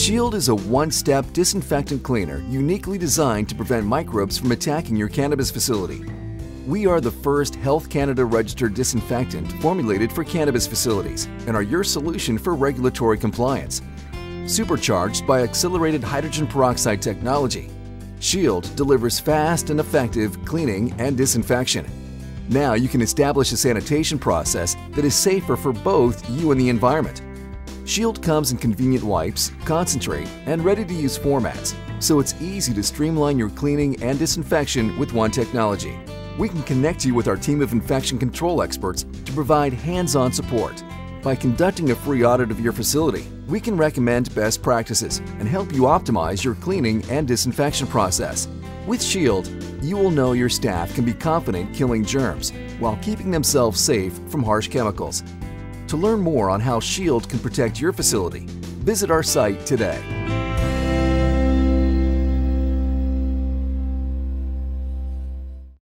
SHYIELD is a one-step disinfectant cleaner uniquely designed to prevent microbes from attacking your cannabis facility. We are the first Health Canada registered disinfectant formulated for cannabis facilities and are your solution for regulatory compliance. Supercharged by Accelerated Hydrogen Peroxide technology, SHYIELD delivers fast and effective cleaning and disinfection. Now you can establish a sanitation process that is safer for both you and the environment. SHYIELD comes in convenient wipes, concentrate, and ready-to-use formats, so it's easy to streamline your cleaning and disinfection with one technology. We can connect you with our team of infection control experts to provide hands-on support. By conducting a free audit of your facility, we can recommend best practices and help you optimize your cleaning and disinfection process. With SHYIELD, you will know your staff can be confident killing germs while keeping themselves safe from harsh chemicals. To learn more on how SHYIELD can protect your facility, visit our site today.